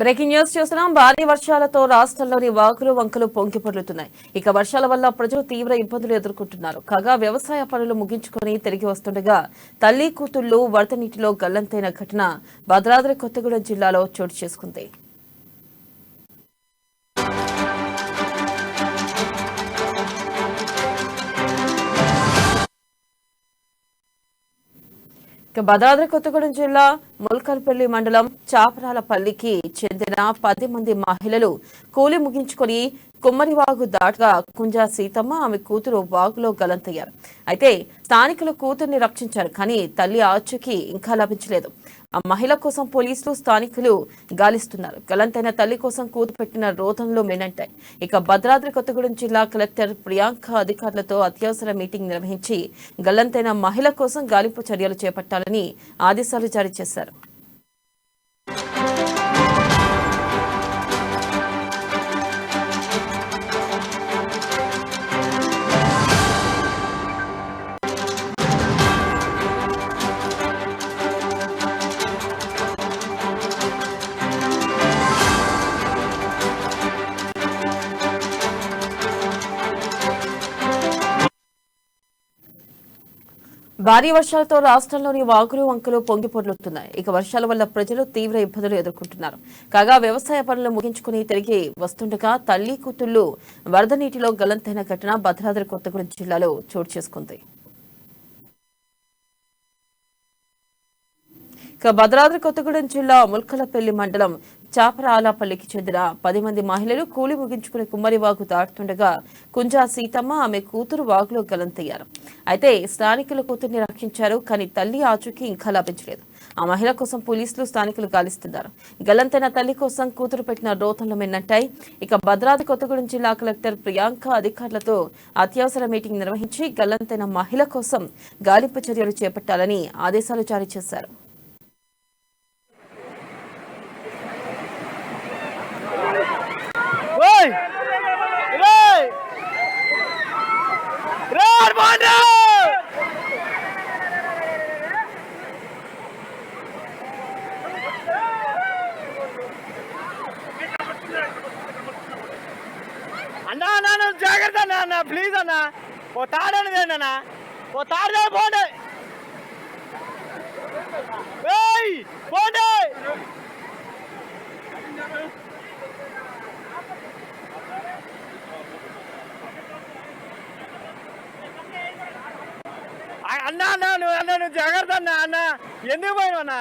Breaking news చూస్తున్నాం. భారీ వర్షాలతో రాష్ట్రంలోని వాగులు వంకలు పొంగి పొర్లుతున్నాయి. ఇక వర్షాల వల్ల ప్రజలు తీవ్ర ఇబ్బందులు ఎదుర్కొంటున్నారు. కాగా వ్యవసాయ పనులు ముగించుకుని తిరిగి వస్తుండగా తల్లి కూతుళ్లు వరద నీటిలో గల్లంతైన ఘటన భద్రాద్రి కొత్తగూడెం జిల్లాలో చోటు చేసుకుంది. భద్రాద్రి కొత్తగూడెం జిల్లా ముల్కల్పల్లి మండలం చాపరాలపల్లికి చెందిన 10 మంది మహిళలు కూలి ముగించుకుని కుమ్మరివాగు దాటగా కుంజా సీతమ్మ ఆమె కూతురు వాగులో గలంతయ్యారు. అయితే స్థానికులు కూతుర్ని రక్షించారు, కానీ తల్లి ఆచూకీ ఇంకా లభించలేదు. ఆ మహిళ కోసం పోలీసులు స్థానికులు గాలిస్తున్నారు. గలంతైన తల్లి కోసం కూతురు పెట్టిన రోదనలు మినంటాయి. ఇక భద్రాద్రి కొత్తగూడెం జిల్లా కలెక్టర్ ప్రియాంక అధికారులతో అత్యవసర మీటింగ్ నిర్వహించి గల్లంతైన మహిళ కోసం గాలింపు చర్యలు చేపట్టాలని ఆదేశాలు జారీ చేశారు. భారీ వర్షాలతో రాష్ట్రంలోని వాగులు వంకలు పొంగి పొర్లుతున్నాయి. ఇక వర్షాల వల్ల ప్రజలు తీవ్ర ఇబ్బందులు ఎదుర్కొంటున్నారు. కాగా వ్యవసాయ పనులు ముగించుకుని తిరిగి వస్తుండగా తల్లి కూతుళ్లు వరద నీటిలో గల్లంతైన ఘటన భద్రాద్రి కొత్తగూడెం జిల్లాలో చోటు చేసుకుంది. ఇక భద్రాద్రి కొత్తగూడెం జిల్లా ముల్కలపల్లి మండలం చాపరాలపల్లికి చెందిన 10 మంది మహిళలు కూలి ముగించుకుని కుమ్మరివాగు దాటుతుండగా కుంజా సీతమ్మ ఆమె కూతురు వాగులో గలంతయ్యారు. అయితే స్థానికులు కూతుర్ని రక్షించారు, కానీ తల్లి ఆచూకీ ఇంకా లభించలేదు. ఆ మహిళ కోసం పోలీసులు స్థానికులు గాలిస్తున్నారు. గల్లంతైన తల్లి కోసం కూతురు పెట్టిన రోతనలు మిన్నంటాయి. ఇక భద్రాద్రి కొత్తగూడెం జిల్లా కలెక్టర్ ప్రియాంక అధికారులతో అత్యవసర మీటింగ్ నిర్వహించి గల్లంతైన మహిళ కోసం గాలింపు చర్యలు చేపట్టాలని ఆదేశాలు జారీ చేశారు. అన్నా జాగ్రత్త అన్న, ప్లీజ్ అన్న, ఓ తాడని అన్న, ఓ తాడే పోండి పోండి. అన్నా నువ్వు జాగ్రత్త అన్న, ఎందుకు పోయినా అన్న,